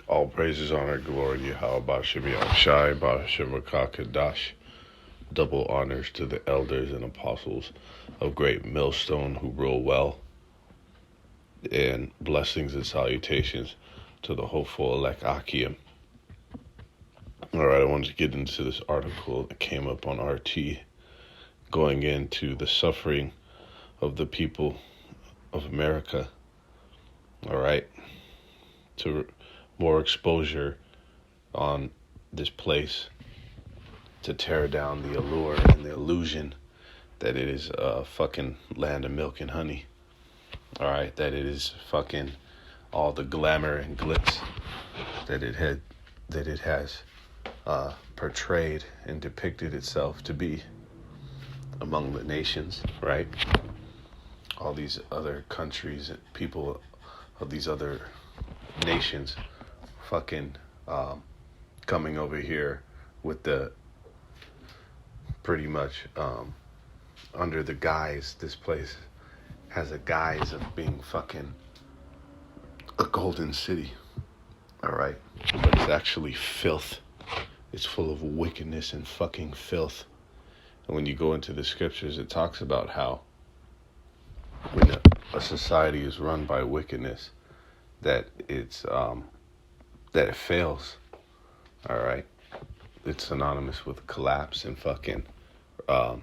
All praises, honor, glory to Yahweh Bashem Shai Bashem Kadash. Double honors to the elders and apostles of Great Millstone who rule well, and blessings and salutations to the hopeful elect Akim. Alright, I wanted to get into this article that came up on RT going into the suffering of the people of America. Alright, to more exposure on this place to tear down the allure and the illusion that it is a fucking land of milk and honey. Alright, that it is fucking all the glamour and glitz that it has portrayed and depicted itself to be among the nations, right? All these other countries and people of these other nations fucking coming over here with the pretty much under the guise, this place has a guise of being fucking a golden city, all right? But it's actually filth. It's full of wickedness and fucking filth. And when you go into the scriptures, it talks about how when a society is run by wickedness, that it's that it fails, all right? It's synonymous with collapse and fucking what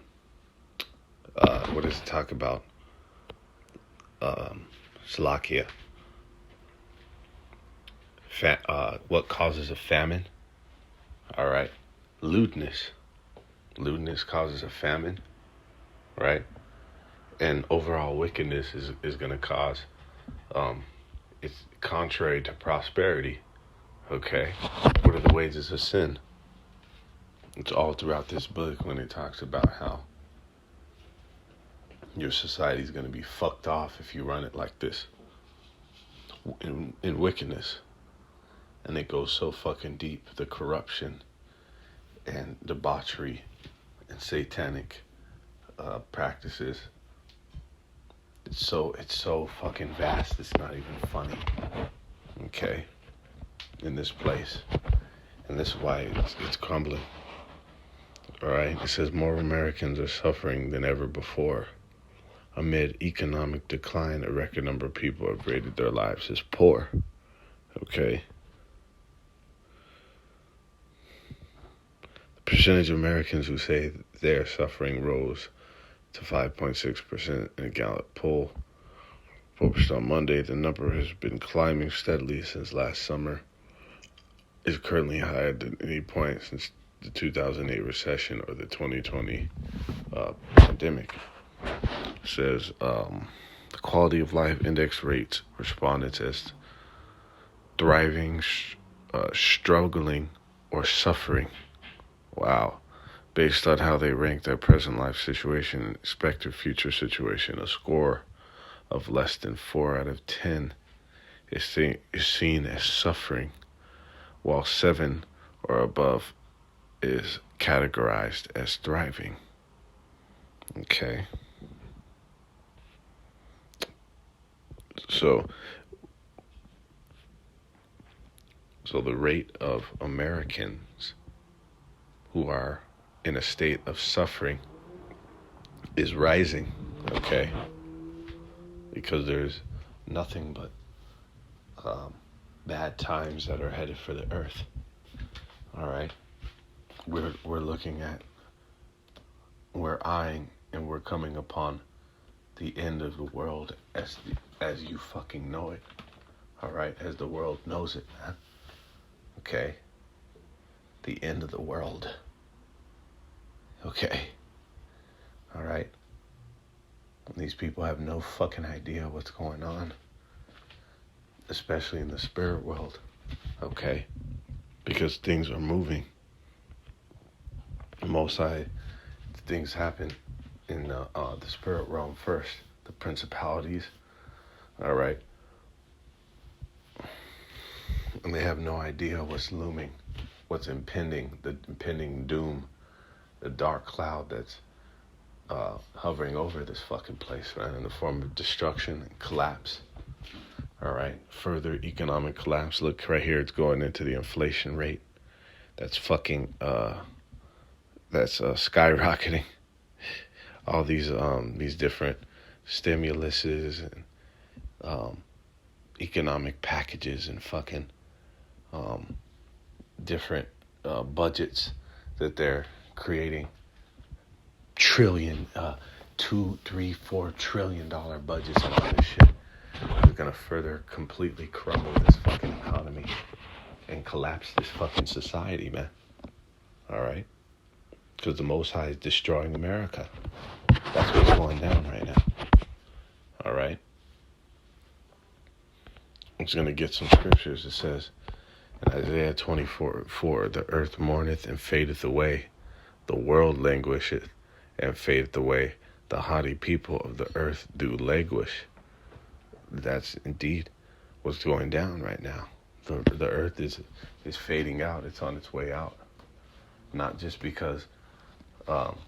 does it talk about? Slovakia. What causes a famine? All right, lewdness. Lewdness causes a famine, right? And overall wickedness is going to cause, it's contrary to prosperity, okay? What are the wages of sin? It's all throughout this book when it talks about how your society is going to be fucked off if you run it like this, in wickedness. And it goes so fucking deep, the corruption and debauchery and satanic practices. It's so fucking vast, it's not even funny, okay, in this place. And this is why it's crumbling, all right? It says more Americans are suffering than ever before. Amid economic decline, a record number of people have rated their lives as poor, okay? The percentage of Americans who say they are suffering rose to 5.6% in a Gallup poll published on Monday. The number has been climbing steadily since last summer. Is currently higher than any point since the 2008 recession or the 2020 pandemic. It says the quality of life index rates respondents as thriving, struggling, or suffering. Wow. Based on how they rank their present life situation and expected future situation, a score of less than 4 out of 10 is seen as suffering, while 7 or above is categorized as thriving. Okay. So the rate of Americans who are in a state of suffering is rising, okay? Because there's nothing but bad times that are headed for the earth. All right, we're looking at, we're eyeing, and we're coming upon the end of the world as you fucking know it. All right, as the world knows it, man. Okay, the end of the world. Okay, all right. These people have no fucking idea what's going on, especially in the spirit world, okay? Because things are moving. Most things happen in the spirit realm first, the principalities, all right? And they have no idea what's looming, what's impending, the impending doom, the dark cloud that's hovering over this fucking place, man, in the form of destruction and collapse. All right, further economic collapse. Look right here, it's going into the inflation rate. That's fucking that's skyrocketing. All these different stimuluses and economic packages and fucking different budgets that they're creating. $2, $3, $4 trillion budgets and all this shit is gonna further completely crumble this fucking economy and collapse this fucking society, man. All right, because the Most High is destroying America. That's what's going down right now. All right. I'm just going to get some scriptures. It says in Isaiah 24:4, the earth mourneth and fadeth away. The world languisheth and fadeth away. The haughty people of the earth do languish. That's indeed what's going down right now. The earth is fading out. It's on its way out. Not just because of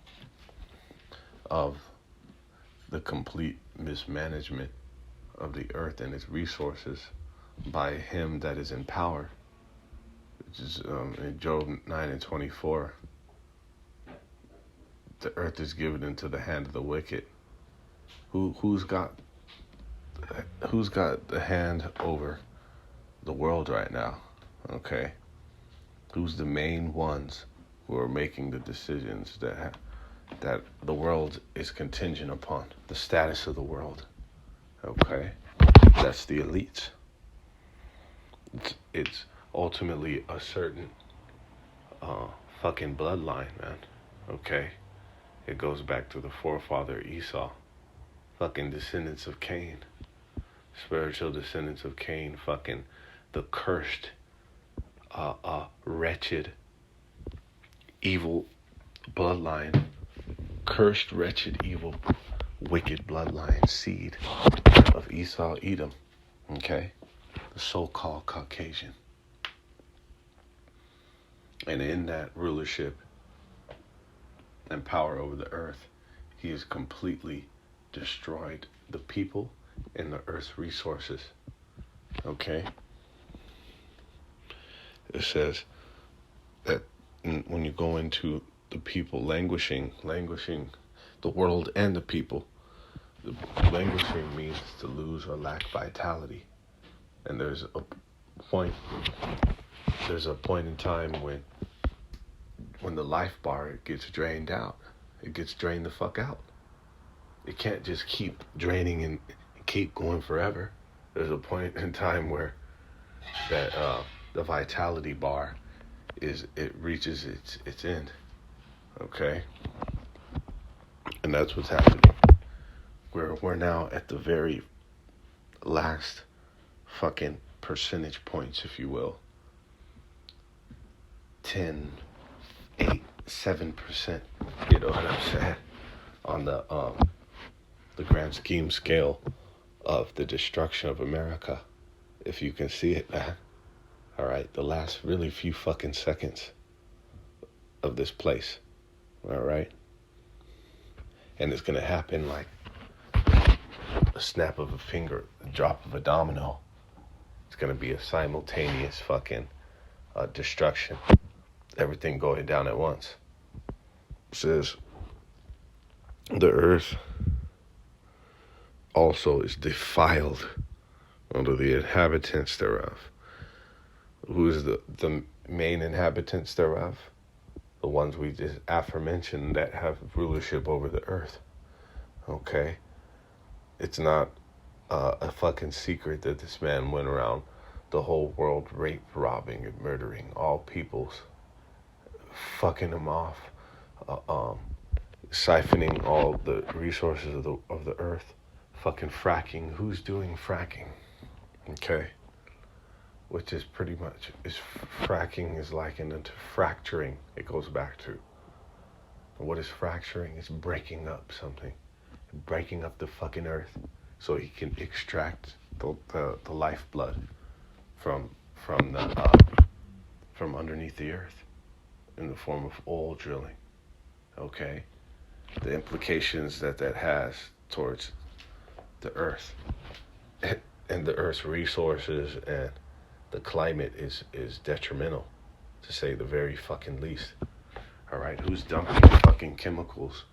the complete mismanagement of the earth and its resources by him that is in power, which is in Job 9:24. The earth is given into the hand of the wicked. Who's got the hand over the world right now? Okay, who's the main ones who are making the decisions that the world is contingent upon? The status of the world. Okay, that's the elites. It's ultimately a certain fucking bloodline, man. Okay, it goes back to the forefather Esau, fucking descendants of Cain, spiritual descendants of Cain, fucking the cursed, wretched, evil bloodline, cursed, wretched, evil, wicked bloodline seed of Esau, Edom. Okay, the so-called Caucasian. And in that rulership and power over the earth, he has completely destroyed the people and the earth's resources. Okay? It says that when you go into the people languishing, the world and the people, the languishing means to lose or lack vitality. And there's a point in time when the life bar gets drained out. It gets drained the fuck out. It can't just keep draining and keep going forever. There's a point in time where that the vitality bar reaches its end. Okay? And that's what's happening. We're now at the very last fucking percentage points, if you will. 10, 8, 7%. You know what I'm saying? On the grand scheme scale of the destruction of America. If you can see it, man. All right, the last really few fucking seconds of this place. All right? And it's going to happen like a snap of a finger, a drop of a domino. It's going to be a simultaneous fucking destruction. Everything going down at once. It says, the earth also is defiled under the inhabitants thereof. Who is the main inhabitants thereof? The ones we just aforementioned that have rulership over the earth. Okay? It's not a fucking secret that this man went around the whole world rape, robbing, and murdering all peoples, fucking them off, siphoning all the resources of the earth, fucking fracking. Who's doing fracking? Okay? Which is pretty much, fracking is likened into fracturing. It goes back to. And what is fracturing? It's breaking up something. Breaking up the fucking earth so he can extract the lifeblood from underneath the earth in the form of oil drilling. Okay? The implications that has towards the earth. and the Earth's resources and the climate is detrimental, to say the very fucking least. All right, who's dumping fucking chemicals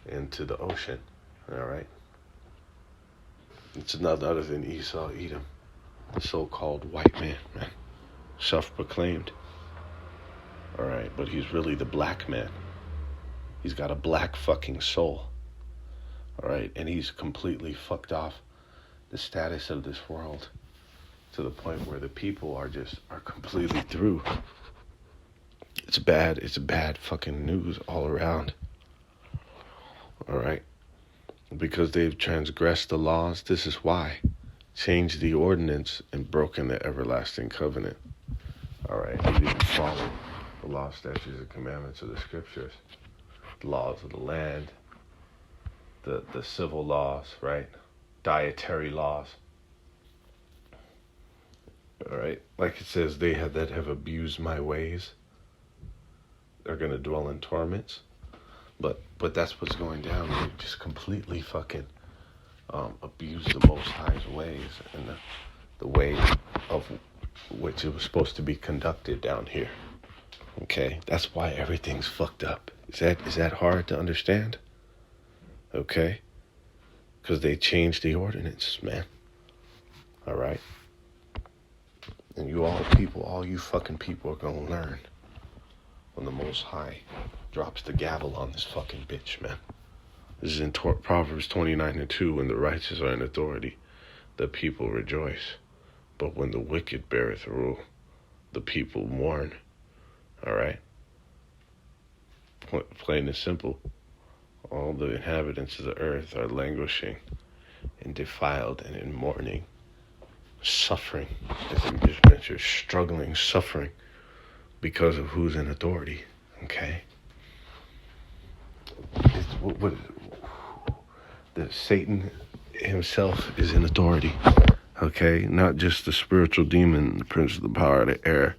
into the ocean? All right, it's none other than Esau Edom, the so-called white man, self-proclaimed. All right, but he's really the black man. He's got a black fucking soul. All right, and he's completely fucked off the status of this world to the point where the people are completely through. It's bad fucking news all around. All right, because they've transgressed the laws. This is why. Changed the ordinance and broken the everlasting covenant. All right, they didn't follow the law, statutes, and commandments of the scriptures, the laws of the land, the civil laws, right? Dietary laws. All right, like it says, they that have abused my ways are going to dwell in torments. But that's what's going down. They just completely fucking abuse the Most High's ways and the way of which it was supposed to be conducted down here. Okay, that's why everything's fucked up. Is that hard to understand? Okay, because they changed the ordinance, man. All right, and all you fucking people are gonna learn when the Most High drops the gavel on this fucking bitch, man. This is in Proverbs 29:2. When the righteous are in authority, the people rejoice. But when the wicked beareth rule, the people mourn. All right? Plain and simple. All the inhabitants of the earth are languishing and defiled and in mourning, suffering. You're struggling, suffering because of who's in authority. Okay? Satan himself is in authority. Okay? Not just the spiritual demon, the prince of the power of the air,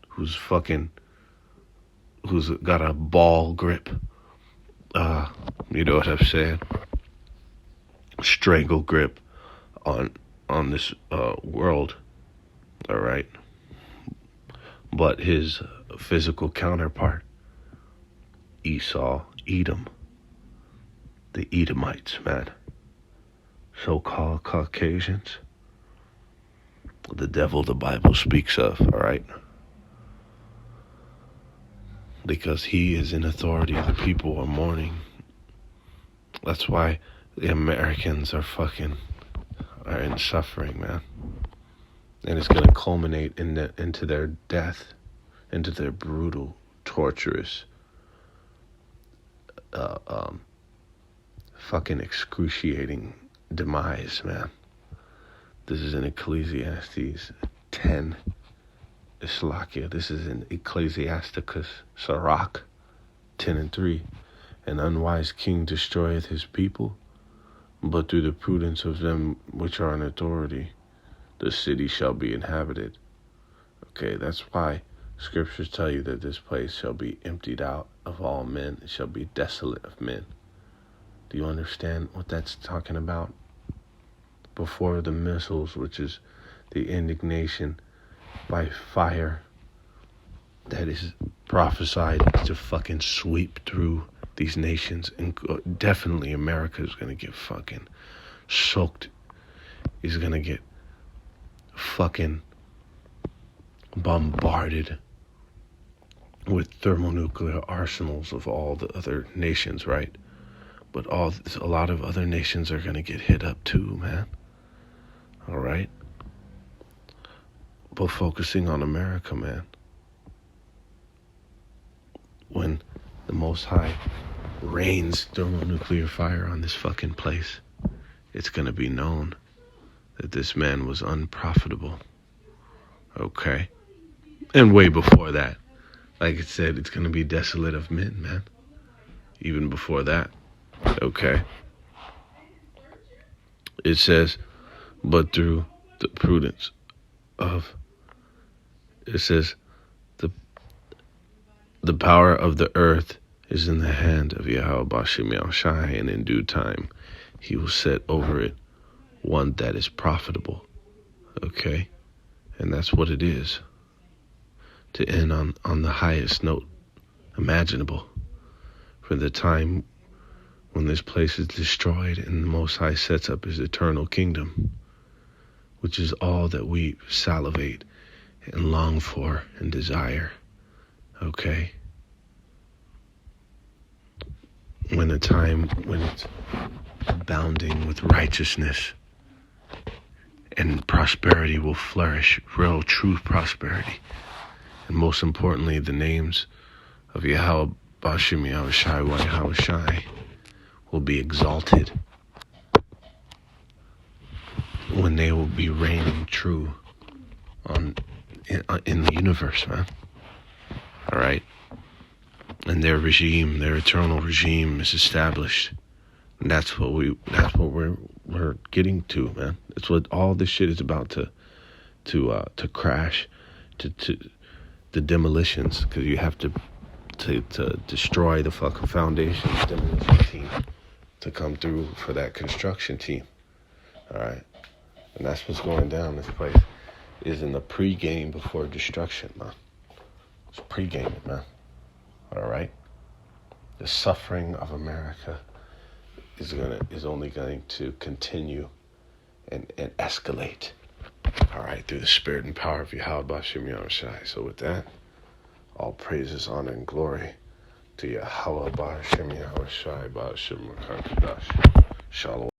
who's got a ball grip. You know what I've said? Strangle grip on this world. All right? But his physical counterpart, Esau, Edom, the Edomites, man, so-called Caucasians, the devil the Bible speaks of, all right? Because he is in authority, the people are mourning. That's why the Americans are in suffering, man. And it's going to culminate into their death, into their brutal, torturous, fucking excruciating demise, man. This is in Ecclesiastes 10, Islakia. This is in Ecclesiasticus, Sirach 10:3. An unwise king destroyeth his people, but through the prudence of them which are in authority, the city shall be inhabited. Okay, that's why scriptures tell you that this place shall be emptied out of all men. It shall be desolate of men. Do you understand what that's talking about? Before the missiles, which is the indignation by fire that is prophesied to fucking sweep through these nations, and definitely America is going to get fucking soaked. Is going to get fucking bombarded with thermonuclear arsenals of all the other nations, right? But a lot of other nations are going to get hit up too, man. All right? But focusing on America, man. When the Most High rains thermonuclear fire on this fucking place, it's going to be known that this man was unprofitable. Okay? And way before that, like it said, it's going to be desolate of men, man. Even before that. Okay? It says, but through the prudence of, it says, the power of the earth is in the hand of Yahweh Bashim Yahushai, and in due time he will set over it one that is profitable. Okay? And that's what it is. To end on the highest note imaginable. For the time when this place is destroyed and the Most High sets up his eternal kingdom, which is all that we salivate and long for and desire. Okay? When a time when it's abounding with righteousness and prosperity will flourish, real true prosperity. And most importantly, the names of Yahweh Bashim Yahweh Shai will be exalted when they will be reigning true in the universe, man. All right? And their regime, their eternal regime is established. And that's what we're getting to, man. It's what all this shit is about to crash, to the demolitions, because you have to destroy the fucking foundation demolition team to come through for that construction team. All right? And that's what's going down. This place is in the pre-game before destruction, man. It's pre-gaming, man. All right? The suffering of America is only going to continue and escalate. All right? Through the spirit and power of Yahweh Bashim Yahweh. So with that, all praises, honor, and glory to Yahweh Bashim Yahweh Bashim Makar Kadash. Shalom.